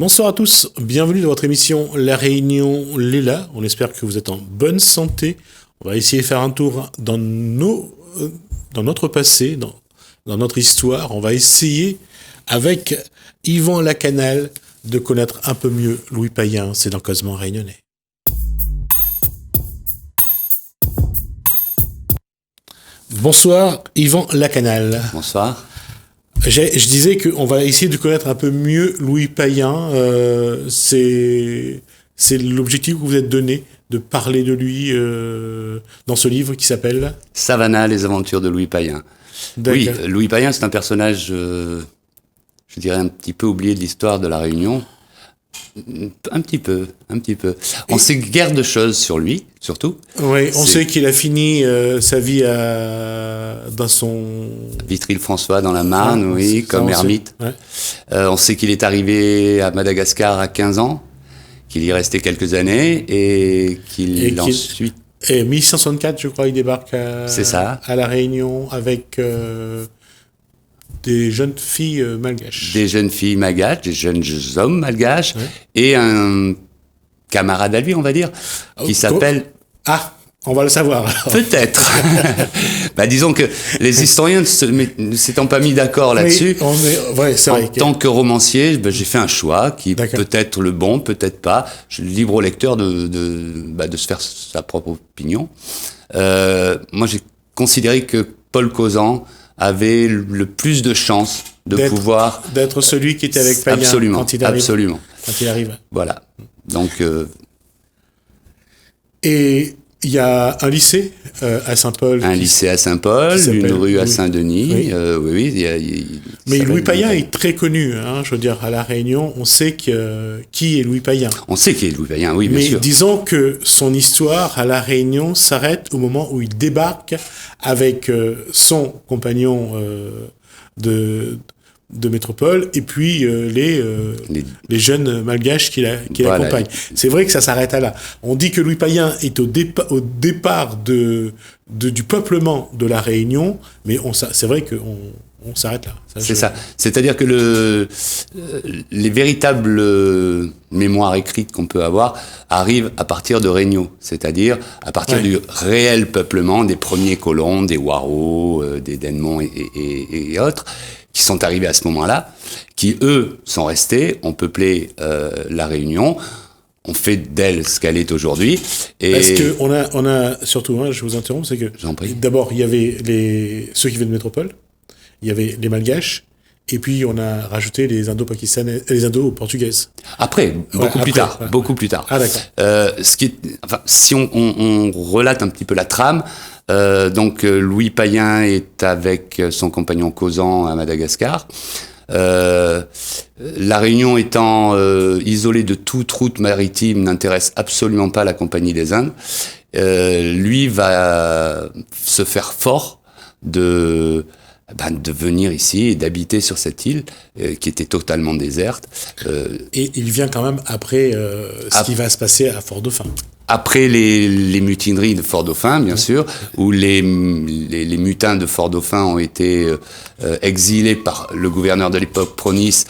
Bonsoir à tous, bienvenue dans votre émission La Réunion Léla. On espère que vous êtes en bonne santé. On va essayer de faire un tour dans notre passé, dans notre histoire. On va essayer, avec Yvan Lacanal, de connaître un peu mieux Louis Payen. C'est dans Causement Réunionnais. Bonsoir Yvan Lacanal. Bonsoir. Je disais qu'on va essayer de connaître un peu mieux Louis Payen. C'est l'objectif que vous êtes donné, de parler de lui dans ce livre qui s'appelle Savannah, les aventures de Louis Payen. D'accord. Oui, Louis Payen, c'est un personnage, je dirais, un petit peu oublié de l'histoire de la Réunion. Un petit peu. On sait guère de choses sur lui, surtout. Oui, on sait qu'il a fini sa vie dans son... Vitry-le-François, dans la Marne, oui, comme ermite. Ouais. On sait qu'il est arrivé à Madagascar à 15 ans, qu'il y est resté quelques années, et ensuite... Et 1664, je crois, il débarque C'est ça. À La Réunion avec... des jeunes filles malgaches. Des jeunes filles malgaches, des jeunes hommes malgaches, ouais. Et un camarade à lui, on va dire, qui s'appelle... Ah, on va le savoir. Alors. Peut-être. Disons que les historiens ne s'étant pas mis d'accord là-dessus, c'est vrai. En tant que romancier, j'ai fait un choix qui peut être le bon, peut-être pas. Je suis libre au lecteur de se faire sa propre opinion. Moi, j'ai considéré que Paul Causant avait le plus de chances d'être celui qui était avec Payen quand il arrive. Voilà. Donc et il y a un lycée à Saint-Paul. Un lycée à Saint-Paul, une rue à Saint-Denis. Oui. Mais Louis Payen est très connu. Je veux dire, à La Réunion, on sait qui est Louis Payen. On sait qui est Louis Payen, oui, bien sûr. Mais disons que son histoire à La Réunion s'arrête au moment où il débarque avec son compagnon de métropole et puis les jeunes malgaches qui l'accompagnent. C'est vrai que ça s'arrête là. On dit que Louis Payen est au départ du peuplement de La Réunion, mais c'est vrai qu'on s'arrête là. C'est ça. C'est-à-dire que les véritables mémoires écrites qu'on peut avoir arrivent à partir de Regnault, c'est-à-dire à partir du réel peuplement des premiers colons, des Waro, des Denmont et autres, qui sont arrivés à ce moment-là, qui, eux, sont restés, ont peuplé La Réunion, ont fait d'elle ce qu'elle est aujourd'hui. Parce qu'on a surtout, je vous interromps, c'est que d'abord, il y avait ceux qui venaient de métropole, il y avait les Malgaches, et puis on a rajouté les Indo-Pakistanais, les Indo-Portugaises. Après, beaucoup plus tard. Ah, d'accord. Si on relate un petit peu la trame, donc Louis Payen est avec son compagnon Causant à Madagascar. La Réunion étant isolée de toute route maritime n'intéresse absolument pas la Compagnie des Indes. Lui va se faire fort de venir ici et d'habiter sur cette île qui était totalement déserte. Et il vient quand même après ce qui va se passer à Fort-Dauphin. Après les mutineries de Fort-Dauphin, bien sûr, où les mutins de Fort-Dauphin ont été exilés par le gouverneur de l'époque, Pronis,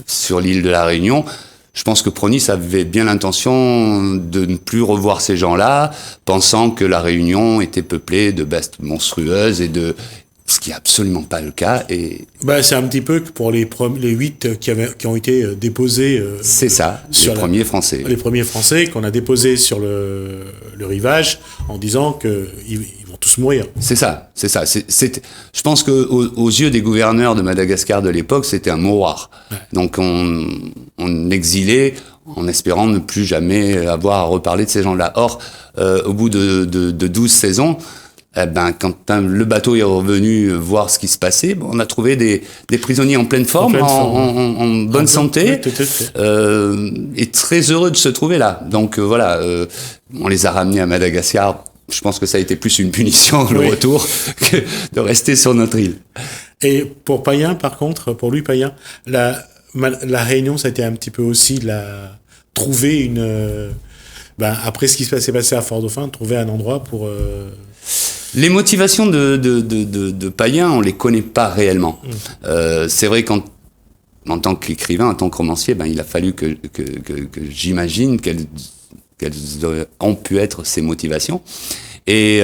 sur l'île de la Réunion. Je pense que Pronis avait bien l'intention de ne plus revoir ces gens-là, pensant que la Réunion était peuplée de bestes monstrueuses ce qui n'est absolument pas le cas. C'est un petit peu que pour les 8 qui ont été déposés. C'est ça, les premiers Français. Les premiers Français qu'on a déposés sur le rivage en disant qu'ils vont tous mourir. C'est ça. Je pense qu'aux yeux des gouverneurs de Madagascar de l'époque, c'était un mouroir. Ouais. Donc on exilait en espérant ne plus jamais avoir à reparler de ces gens-là. Or, au bout de 12 saisons, quand le bateau est revenu voir ce qui se passait, on a trouvé des prisonniers en pleine forme, en bonne santé, et très heureux de se trouver là. Donc on les a ramenés à Madagascar. Je pense que ça a été plus une punition, le retour, que de rester sur notre île. Et pour Payen, par contre, pour Louis Payen, la Réunion, ça a été un petit peu aussi trouver après ce qui s'est passé à Fort-Dauphin, trouver un endroit pour... Les motivations de Payen, on les connaît pas réellement. C'est vrai, quand en tant qu'écrivain, en tant que romancier, il a fallu que j'imagine quelles ont pu être ses motivations. Et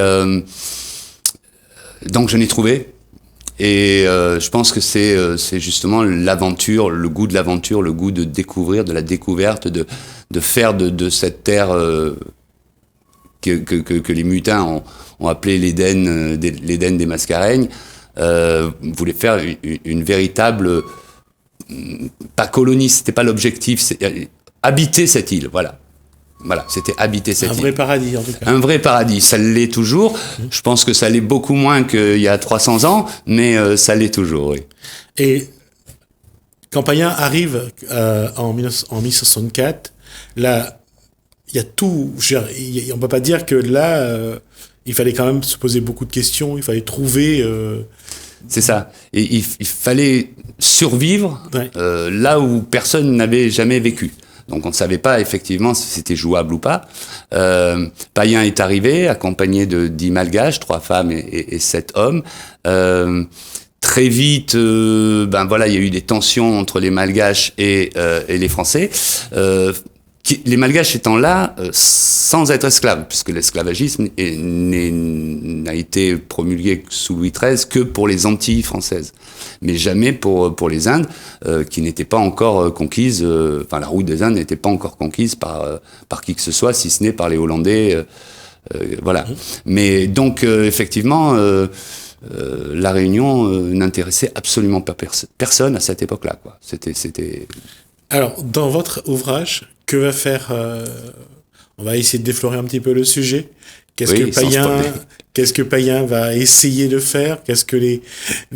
donc je l'ai trouvé. Et je pense que c'est justement l'aventure, le goût de l'aventure, le goût de découvrir, de la découverte, de faire de cette terre que les mutins ont appelé l'Éden des Mascareignes, voulait faire une véritable, pas colonie, c'était pas l'objectif, c'est habiter cette île, voilà. Voilà, c'était habiter cette île. Un vrai paradis, en tout cas. Un vrai paradis, ça l'est toujours. Je pense que ça l'est beaucoup moins qu'il y a 300 ans, mais ça l'est toujours, oui. Et quand Payen arrive en 1964, là, il y a tout. On peut pas dire que là, il fallait quand même se poser beaucoup de questions, il fallait trouver... C'est ça. Et il fallait survivre là où personne n'avait jamais vécu. Donc on ne savait pas effectivement si c'était jouable ou pas. Payen est arrivé, accompagné de 10 malgaches, 3 femmes et 7 hommes. Très vite, il y a eu des tensions entre les malgaches et les Français. Les malgaches étant là sans être esclaves, puisque l'esclavagisme n'a été promulgué sous Louis XIII que pour les Antilles françaises, mais jamais pour les Indes, qui n'étaient pas encore conquises. La route des Indes n'était pas encore conquise par qui que ce soit, si ce n'est par les Hollandais. Voilà. Mais donc effectivement, la Réunion n'intéressait absolument pas personne à cette époque-là, quoi. C'était. Alors, dans votre ouvrage, que va faire... on va essayer de déflorer un petit peu le sujet. Qu'est-ce que Payen va essayer de faire? Qu'est-ce que les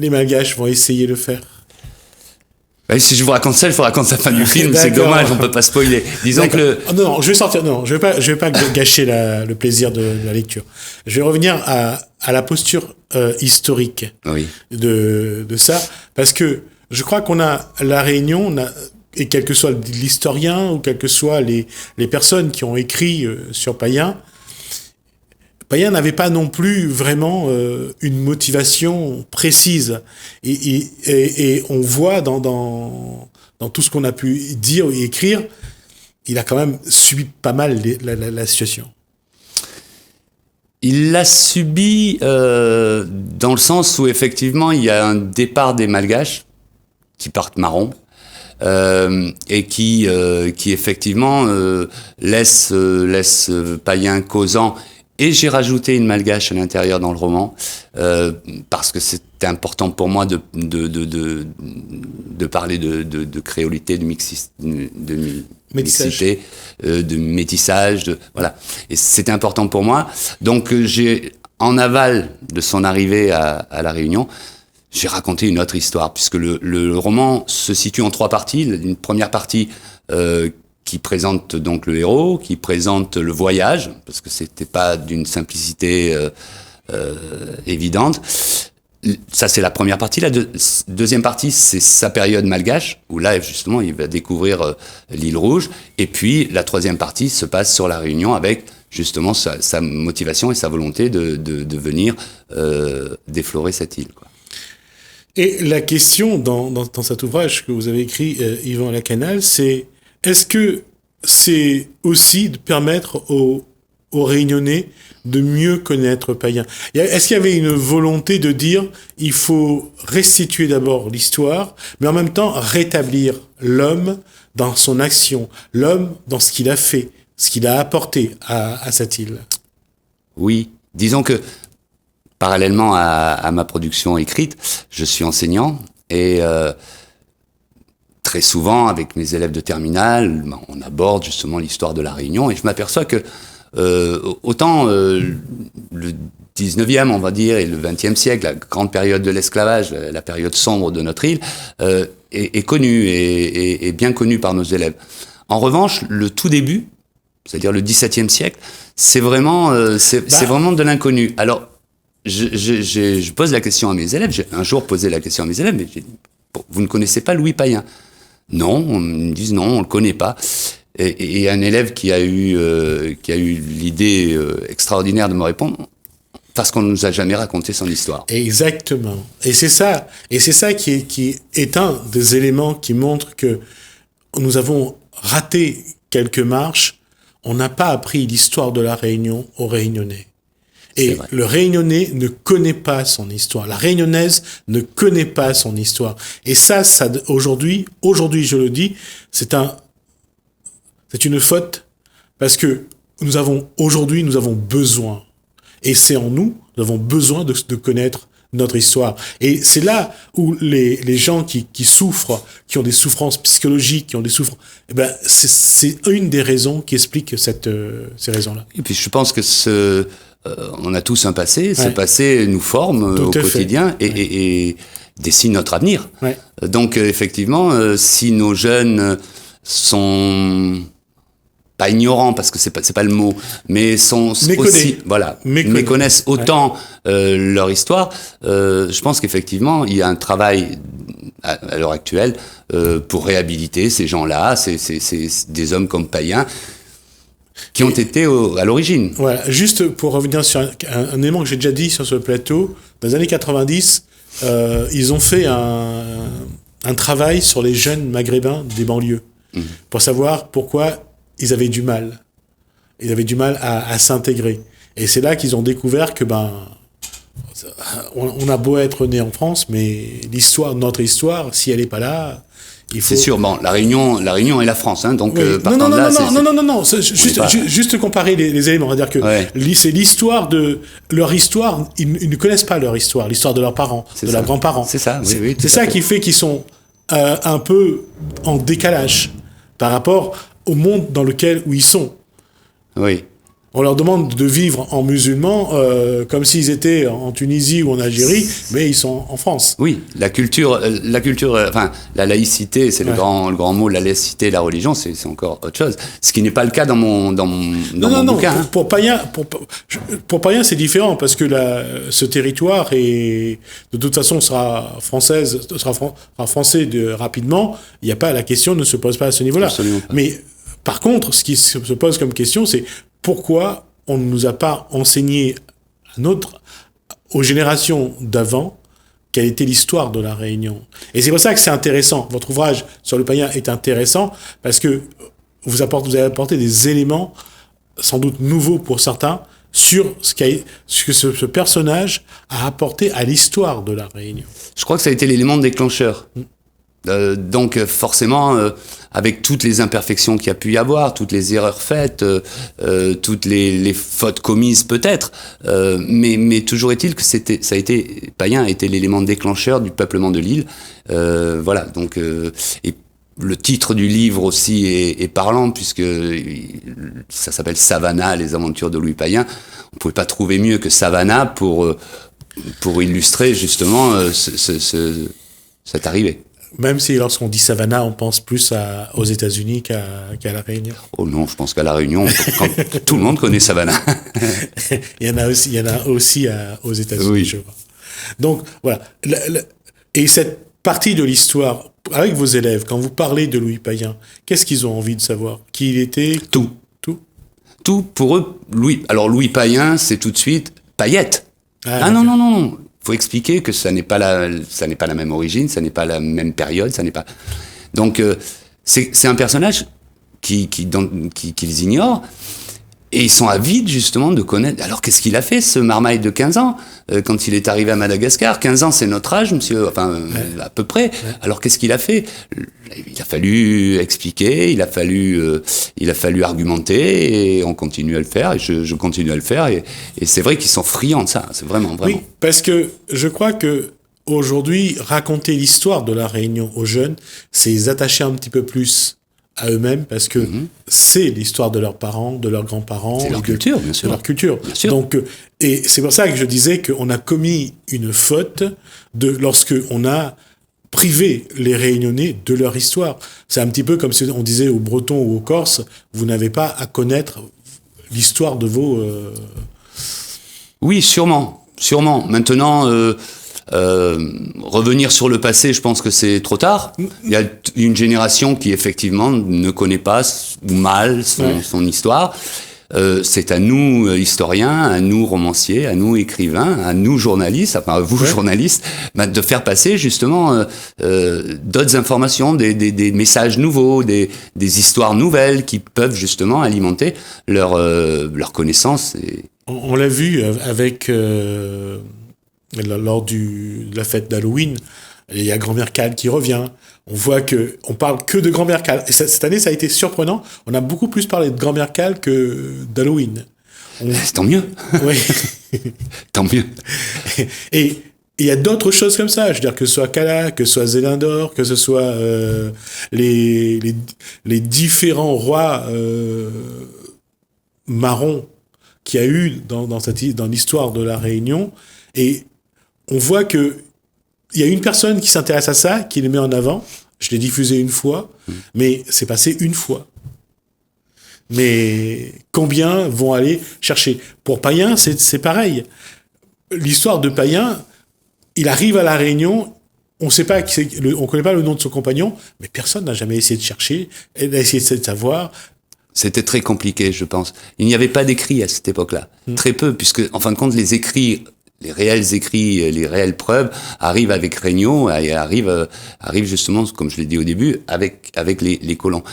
malgaches vont essayer de faire? Si je vous raconte ça, il faut raconter la fin du film. C'est dommage, on peut pas spoiler. Disons que Non, je vais sortir. Non, je vais pas gâcher le plaisir de la lecture. Je vais revenir à la posture historique de ça, parce que je crois qu'on a la Réunion, et quel que soit l'historien ou quelles que soient les personnes qui ont écrit sur Payen, Payen n'avait pas non plus vraiment une motivation précise. Et on voit dans tout ce qu'on a pu dire et écrire, il a quand même subi pas mal la situation. Il l'a subi dans le sens où effectivement il y a un départ des malgaches qui partent marron. Et qui effectivement laisse Payen causant, et j'ai rajouté une malgache à l'intérieur dans le roman parce que c'était important pour moi de parler de créolité, de mixité, de métissage, voilà. Et c'était important pour moi. Donc j'ai, en aval de son arrivée à la Réunion, j'ai raconté une autre histoire, puisque le roman se situe en 3 parties. Une première partie qui présente donc le héros, qui présente le voyage, parce que c'était pas d'une simplicité évidente. Ça, c'est la première partie. La deuxième partie, c'est sa période malgache, où là, justement, il va découvrir l'île Rouge. Et puis, la troisième partie se passe sur la Réunion avec justement sa motivation et sa volonté de venir déflorer cette île, quoi. Et la question dans cet ouvrage que vous avez écrit, Yvan Lacanal, c'est est-ce que c'est aussi de permettre aux Réunionnais de mieux connaître Payen? Est-ce qu'il y avait une volonté de dire il faut restituer d'abord l'histoire, mais en même temps rétablir l'homme dans son action, l'homme dans ce qu'il a fait, ce qu'il a apporté à cette île? Oui, disons que parallèlement à ma production écrite, je suis enseignant et très souvent avec mes élèves de terminale, on aborde justement l'histoire de la Réunion et je m'aperçois que autant le 19e, on va dire, et le 20e siècle, la grande période de l'esclavage, la période sombre de notre île, est connue et bien connue par nos élèves. En revanche, le tout début, c'est-à-dire le 17e siècle, c'est vraiment de l'inconnu. Alors, je pose la question à mes élèves. J'ai un jour posé la question à mes élèves, mais j'ai dit, vous ne connaissez pas Louis Payen? Non, ils me disent non, on le connaît pas. Et un élève qui a eu l'idée extraordinaire de me répondre, parce qu'on ne nous a jamais raconté son histoire. Exactement. Et c'est ça qui est un des éléments qui montre que nous avons raté quelques marches. On n'a pas appris l'histoire de la Réunion aux Réunionnais. Et le Réunionnais ne connaît pas son histoire. La Réunionnaise ne connaît pas son histoire. Et ça aujourd'hui, je le dis, c'est une faute parce que nous avons besoin. Et c'est en nous avons besoin de connaître notre histoire. Et c'est là où les gens qui souffrent, qui ont des souffrances psychologiques, qui ont des souffrances, c'est une des raisons qui explique ces raisons-là. Et puis je pense que on a tous un passé. Ce passé nous forme au quotidien et dessine notre avenir. Ouais. Donc effectivement, si nos jeunes sont pas ignorants, parce que c'est pas le mot, mais sont aussi, méconnaissent autant leur histoire. Je pense qu'effectivement, il y a un travail à l'heure actuelle pour réhabiliter ces gens-là, c'est des hommes comme Payen qui ont été à l'origine. Voilà, juste pour revenir sur un élément que j'ai déjà dit sur ce plateau, dans les années 90, ils ont fait un travail sur les jeunes maghrébins des banlieues, pour savoir pourquoi ils avaient du mal. Ils avaient du mal à s'intégrer. Et c'est là qu'ils ont découvert que on a beau être né en France, mais notre histoire, si elle n'est pas là, il faut... C'est sûr, la Réunion et la France, hein, donc partant de là... Non, juste comparer les éléments, on va dire que c'est l'histoire de... Leur histoire, ils ne connaissent pas leur histoire, l'histoire de leurs parents, leurs grands-parents. C'est ça, oui. C'est ça qui fait qu'ils sont un peu en décalage par rapport au monde dans lequel où ils sont. Oui. On leur demande de vivre en musulmans comme s'ils étaient en Tunisie ou en Algérie, mais ils sont en France. Oui, la culture, enfin, la laïcité, c'est le grand mot, la laïcité, la religion, c'est encore autre chose. Ce qui n'est pas le cas dans mon bouquin. Pour Payen, c'est différent parce que ce territoire est, de toute façon, sera français rapidement. Il n'y a pas, la question ne se pose pas à ce niveau-là. Mais par contre, ce qui se pose comme question, c'est pourquoi on ne nous a pas enseigné aux générations d'avant quelle était l'histoire de la Réunion. Et c'est pour ça que c'est intéressant. Votre ouvrage sur le Payen est intéressant parce que vous avez apporté des éléments sans doute nouveaux pour certains sur ce que ce personnage a apporté à l'histoire de la Réunion. Je crois que ça a été l'élément déclencheur. Donc forcément, avec toutes les imperfections qu'il y a pu y avoir, toutes les erreurs faites, toutes les fautes commises peut-être, mais toujours est-il que Payen a été l'élément déclencheur du peuplement de l'île. Voilà, donc et le titre du livre aussi est parlant puisque ça s'appelle Savannah, les aventures de Louis Payen. On pouvait pas trouver mieux que Savannah pour illustrer justement cette arrivée. Même si lorsqu'on dit Savannah, on pense plus aux États-Unis qu'à la Réunion. Oh non, je pense qu'à la Réunion, tout le monde connaît Savannah. Il y en a aussi aux États-Unis, oui. Je vois. Donc voilà. Et cette partie de l'histoire, avec vos élèves, quand vous parlez de Louis Payen, qu'est-ce qu'ils ont envie de savoir? Qui il était? Tout pour eux. Louis Payen, c'est tout de suite Payette. Non. Faut expliquer que ça n'est pas la même origine, ça n'est pas la même période, ça n'est pas. Donc c'est un personnage qu'ils ignorent et ils sont avides justement de connaître. Alors qu'est-ce qu'il a fait ce marmaille de 15 ans quand il est arrivé à Madagascar? 15 ans, c'est notre âge, monsieur, à peu près. Alors qu'est-ce qu'il a fait? Il a fallu expliquer, il a fallu argumenter et on continue à le faire et je continue à le faire et c'est vrai qu'ils sont friands de ça, c'est vraiment. Oui, parce que je crois que aujourd'hui, raconter l'histoire de la Réunion aux jeunes, c'est les attacher un petit peu plus à eux-mêmes parce que c'est l'histoire de leurs parents, de leurs grands-parents. C'est leur culture, bien sûr. De leur culture. Bien sûr. Donc, et c'est pour ça que je disais qu'on a commis une faute lorsque on a privé les Réunionnais de leur histoire. C'est un petit peu comme si on disait aux Bretons ou aux Corses, vous n'avez pas à connaître l'histoire de vos... Oui, sûrement. Maintenant... revenir sur le passé, je pense que c'est trop tard. Il y a une génération qui effectivement ne connaît pas ou mal son histoire. c'est à nous historiens, à nous romanciers, à nous écrivains, à nous journalistes, enfin à vous journalistes, de faire passer justement d'autres informations, des messages nouveaux, des histoires nouvelles qui peuvent justement alimenter leur connaissance. On l'a vu avec lors de la fête d'Halloween. Il y a Grand-Mère Cal qui revient. On voit que on parle que de Grand-Mère Cal. Et cette année, ça a été surprenant. On a beaucoup plus parlé de Grand-Mère Cal que d'Halloween. Tant mieux. Oui. Tant mieux. Et il y a d'autres choses comme ça. Je veux dire, que ce soit Cala, que ce soit Zélindor, que ce soit les différents rois marrons qu'il y a eu dans l'histoire de la Réunion. Et on voit que il y a une personne qui s'intéresse à ça, qui les met en avant. Je l'ai diffusé une fois, mais c'est passé une fois. Mais combien vont aller chercher? Pour Payen, c'est pareil. L'histoire de Payen, il arrive à la Réunion, on connaît pas le nom de son compagnon, mais personne n'a jamais essayé de chercher, n'a essayé de savoir. C'était très compliqué, je pense. Il n'y avait pas d'écrits à cette époque-là. Très peu, puisque, en fin de compte, les réelles preuves arrivent avec Regnault, arrivent justement, comme je l'ai dit au début, avec les colons.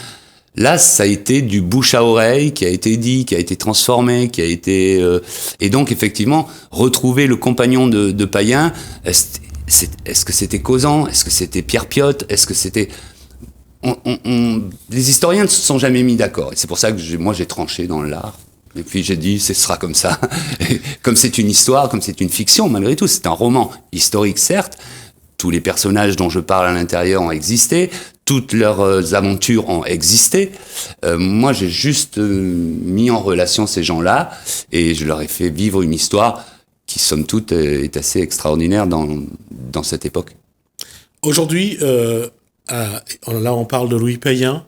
Là, ça a été du bouche à oreille qui a été dit, qui a été transformé, et donc effectivement retrouver le compagnon de Payen. Est-ce que c'était Causan? Est-ce que c'était Pierre Piot? Est-ce que c'était les historiens ne se sont jamais mis d'accord. Et c'est pour ça que moi j'ai tranché dans l'art. Et puis j'ai dit, ce sera comme ça. Comme c'est une histoire, comme c'est une fiction, malgré tout, c'est un roman historique, certes. Tous les personnages dont je parle à l'intérieur ont existé. Toutes leurs aventures ont existé. Moi, j'ai juste mis en relation ces gens-là et je leur ai fait vivre une histoire qui, somme toute, est assez extraordinaire dans cette époque. Aujourd'hui, là, on parle de Louis Payen.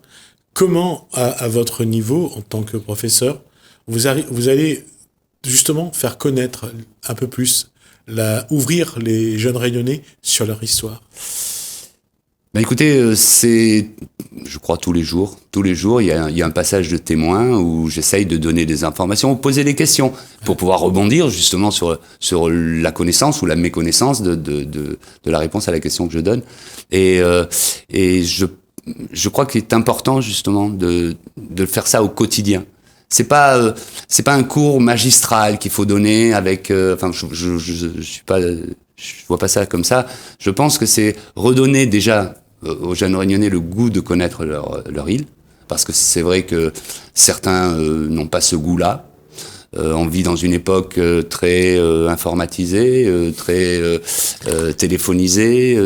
Comment, à votre niveau, en tant que professeur, vous allez justement faire connaître un peu plus, ouvrir les jeunes Réunionnais sur leur histoire? Ben écoutez, je crois tous les jours, il y a un passage de témoin où j'essaye de donner des informations, poser des questions pour pouvoir rebondir justement sur la connaissance ou la méconnaissance de la réponse à la question que je donne. Et je crois qu'il est important justement de faire ça au quotidien. C'est pas un cours magistral qu'il faut donner avec je vois pas ça comme ça. Je pense que c'est redonner déjà aux jeunes Réunionnais le goût de connaître leur île, parce que c'est vrai que certains n'ont pas ce goût-là. On vit dans une époque très informatisée, très téléphonisée,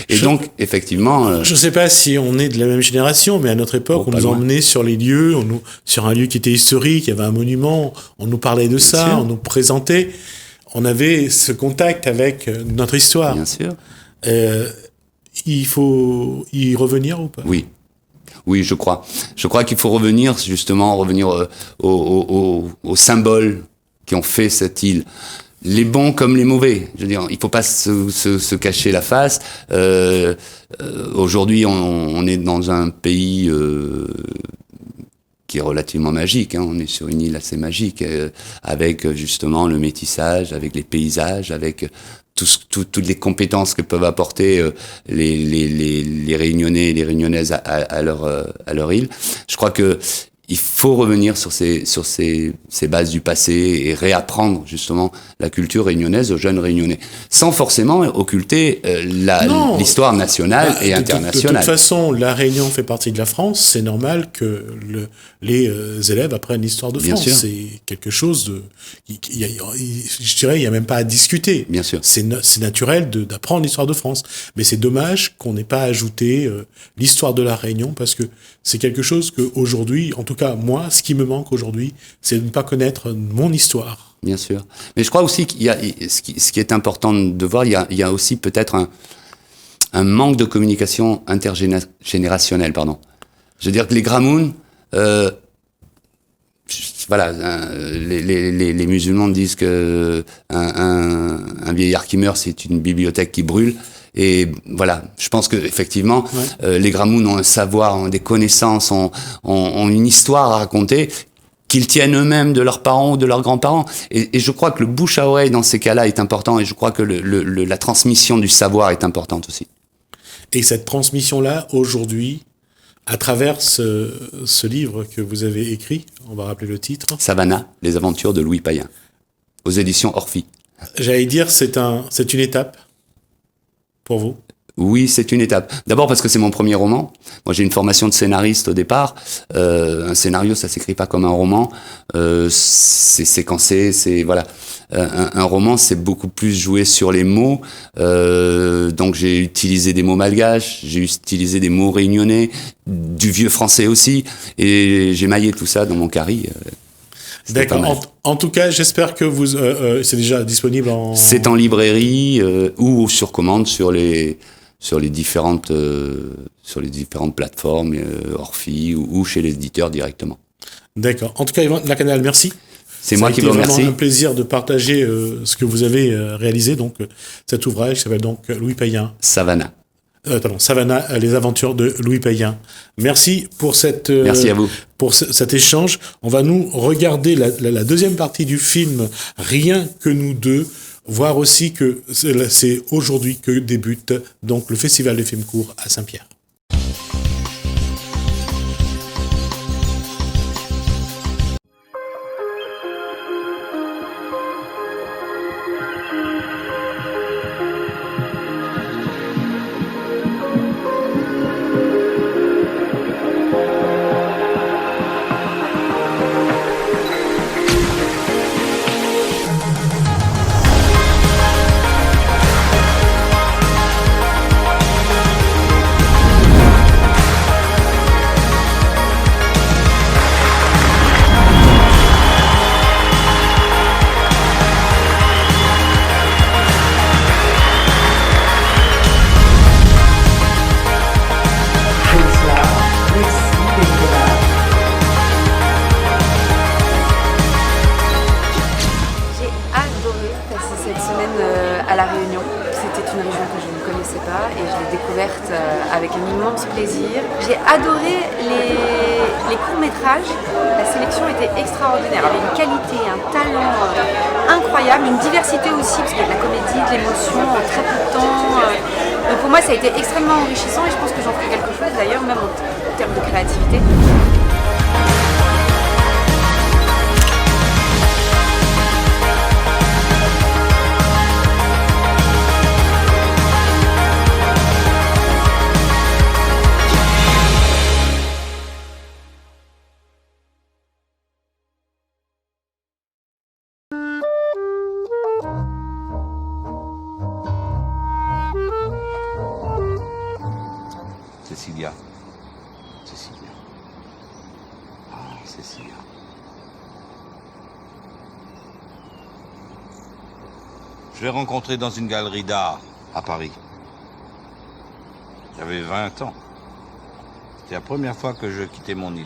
et donc effectivement. Je sais pas si on est de la même génération, mais à notre époque, on nous emmenait sur les lieux, sur un lieu qui était historique, il y avait un monument, on nous parlait de ça, sûr. On nous présentait, on avait ce contact avec notre histoire. Bien sûr. Il faut y revenir ou pas? Oui, je crois. Je crois qu'il faut revenir aux symboles qui ont fait cette île. Les bons comme les mauvais. Je veux dire, il faut pas se cacher la face. Aujourd'hui, on est dans un pays qui est relativement magique. On est sur une île assez magique, avec justement le métissage, avec les paysages, avec toutes les compétences que peuvent apporter les Réunionnais et les Réunionnaises à leur île. Je crois que il faut revenir sur ces bases du passé et réapprendre justement la culture réunionnaise aux jeunes Réunionnais, sans forcément occulter l'histoire nationale et internationale. De toute façon, la Réunion fait partie de la France, c'est normal que les élèves apprennent l'histoire de France. C'est quelque chose je dirais, il n'y a même pas à discuter. Bien sûr. C'est naturel d'apprendre l'histoire de France. Mais c'est dommage qu'on n'ait pas ajouté l'histoire de la Réunion, parce que c'est quelque chose qu'aujourd'hui, en tout cas, moi, ce qui me manque aujourd'hui, c'est de ne pas connaître mon histoire. Bien sûr. Mais je crois aussi qu'il y a, ce qui est important de voir, il y a aussi peut-être un manque de communication intergénérationnelle, pardon. Je veux dire que les Gramoun, les musulmans disent que un vieillard qui meurt, c'est une bibliothèque qui brûle. Et voilà, je pense que effectivement, les Gramoun ont un savoir, ont des connaissances, ont une histoire à raconter qu'ils tiennent eux-mêmes de leurs parents ou de leurs grands-parents. Et je crois que le bouche à oreille dans ces cas-là est important, et je crois que la transmission du savoir est importante aussi. Et cette transmission-là, aujourd'hui, à travers ce livre que vous avez écrit, on va rappeler le titre. Savannah, les aventures de Louis Payen, aux éditions Orphie. J'allais dire, c'est une étape pour vous. Oui, c'est une étape. D'abord parce que c'est mon premier roman. Moi, j'ai une formation de scénariste au départ. Un scénario, ça s'écrit pas comme un roman. C'est séquencé, c'est voilà. Un roman, c'est beaucoup plus joué sur les mots. Donc, j'ai utilisé des mots malgaches, j'ai utilisé des mots réunionnais, du vieux français aussi, et j'ai maillé tout ça dans mon carry. D'accord. En tout cas, j'espère que c'est déjà disponible en... C'est en librairie ou sur commande sur les différentes plateformes, Orphie ou chez l'éditeur directement. D'accord. En tout cas, Yvan Lacanal, merci. C'est moi qui vous remercie. C'est vraiment un plaisir de partager ce que vous avez réalisé, donc cet ouvrage qui s'appelle donc Louis Payen. Savannah. Savannah, les aventures de Louis Payen. Merci pour merci à vous. Pour cet échange. On va nous regarder la deuxième partie du film Rien que nous deux, voir aussi que c'est aujourd'hui que débute donc le Festival des films courts à Saint-Pierre. À La Réunion. C'était une région que je ne connaissais pas et je l'ai découverte avec un immense plaisir. J'ai adoré les courts-métrages. La sélection était extraordinaire, avec une qualité, un talent incroyable, une diversité aussi, parce qu'il y a de la comédie, de l'émotion en très peu de temps. Donc pour moi, ça a été extrêmement enrichissant et je pense que j'en ferai quelque chose d'ailleurs, même en termes de créativité. Cécilia. Ah, Cécilia. Je l'ai rencontré dans une galerie d'art à Paris. J'avais 20 ans. C'était la première fois que je quittais mon île.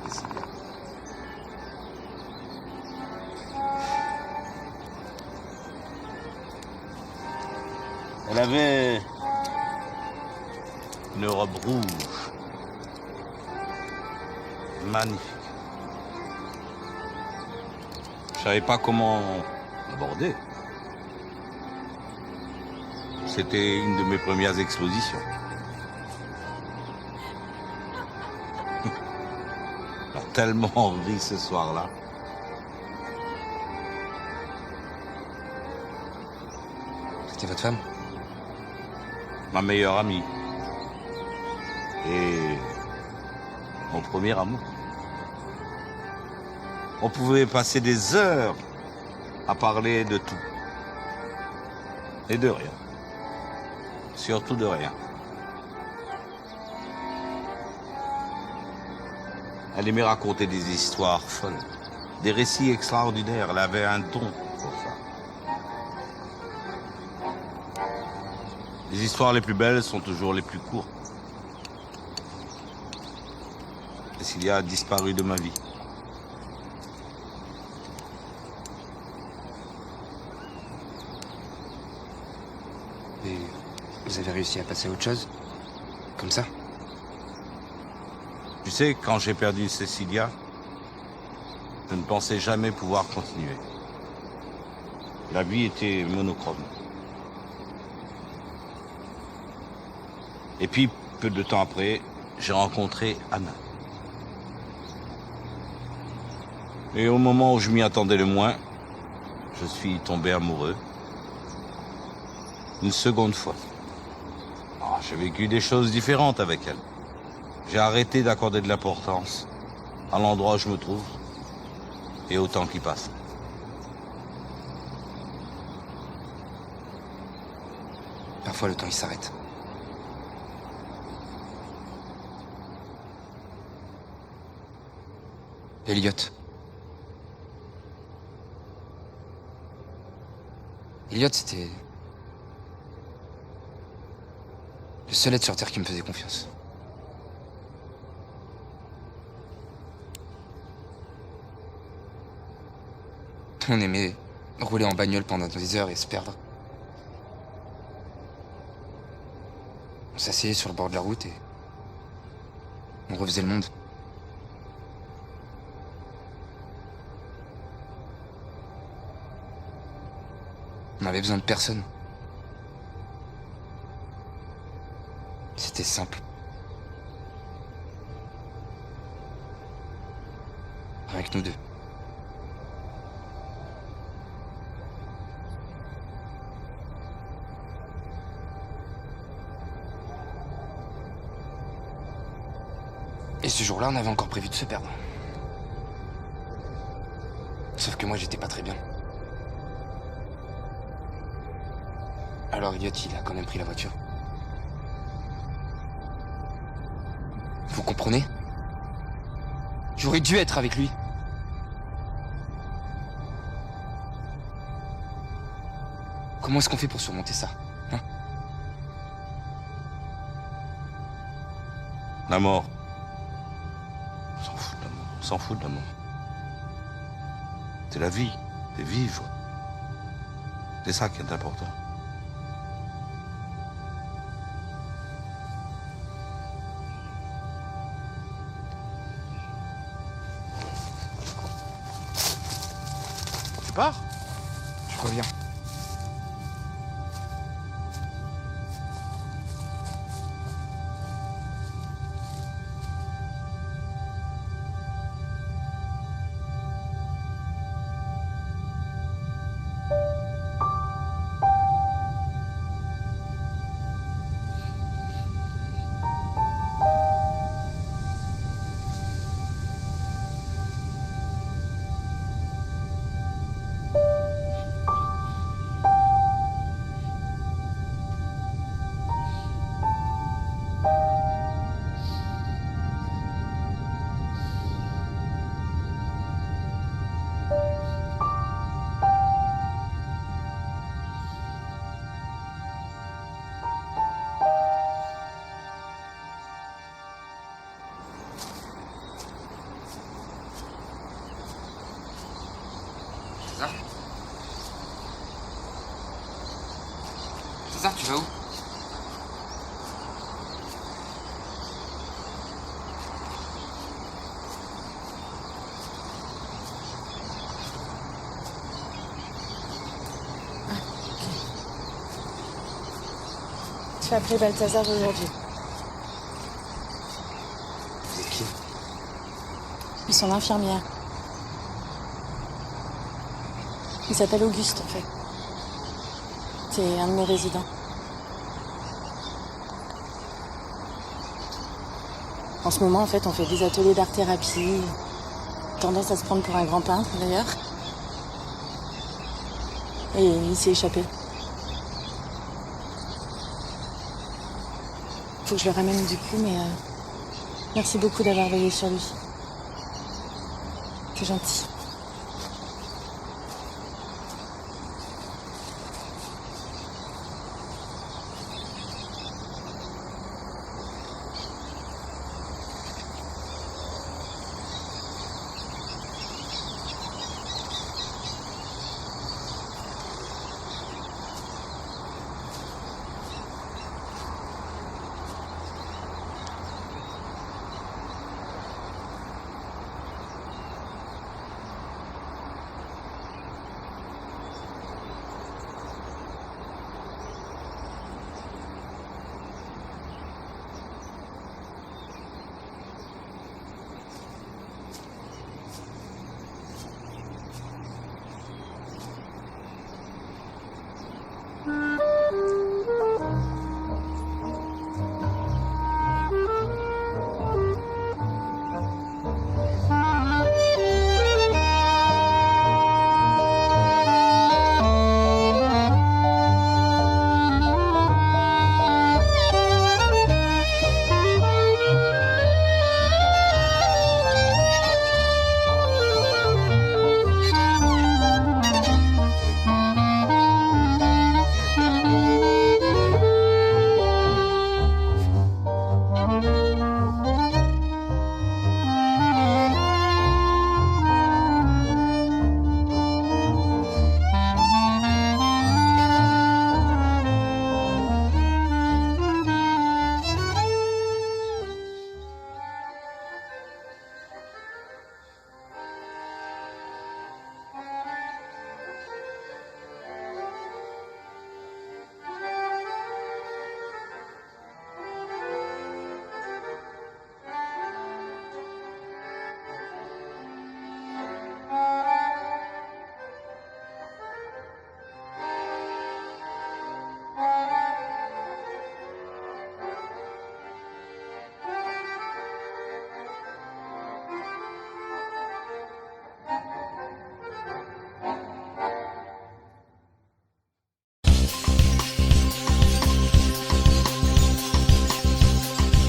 Cécilia. Elle avait une robe rouge, magnifique. Je savais pas comment l'aborder. C'était une de mes premières expositions. On a tellement ri ce soir-là. C'était votre femme ? Ma meilleure amie. Et mon premier amour. On pouvait passer des heures à parler de tout. Et de rien. Surtout de rien. Elle aimait raconter des histoires folles, des récits extraordinaires. Elle avait un don pour ça. Les histoires les plus belles sont toujours les plus courtes. Cécilia a disparu de ma vie. Et vous avez réussi à passer à autre chose ? Comme ça ? Tu sais, quand j'ai perdu Cécilia, je ne pensais jamais pouvoir continuer. La vie était monochrome. Et puis, peu de temps après, j'ai rencontré Anna. Et au moment où je m'y attendais le moins, je suis tombé amoureux. Une seconde fois. Oh, j'ai vécu des choses différentes avec elle. J'ai arrêté d'accorder de l'importance à l'endroit où je me trouve et au temps qui passe. Parfois, le temps, il s'arrête. Elliot. Elliot, c'était le seul être sur Terre qui me faisait confiance. On aimait rouler en bagnole pendant des heures et se perdre. On s'asseyait sur le bord de la route et on refaisait le monde. On avait besoin de personne. C'était simple. Rien que nous deux. Et ce jour-là, on avait encore prévu de se perdre. Sauf que moi, j'étais pas très bien. Alors Elliot, il a quand même pris la voiture. Vous comprenez? J'aurais dû être avec lui. Comment est-ce qu'on fait pour surmonter ça, hein? La mort. On s'en fout de la mort. On s'en fout de la mort. C'est la vie. C'est vivre. C'est ça qui est important. Tu pars? Je reviens. César, tu vas où? J'ai appelé Balthazar aujourd'hui. C'est qui? Ils sont l'infirmière. Il s'appelle Auguste, en fait. C'est un de mes résidents. En ce moment, en fait, on fait des ateliers d'art-thérapie. Tendance à se prendre pour un grand peintre, d'ailleurs. Et il s'est échappé. Faut que je le ramène du coup, mais merci beaucoup d'avoir veillé sur lui. C'est gentil.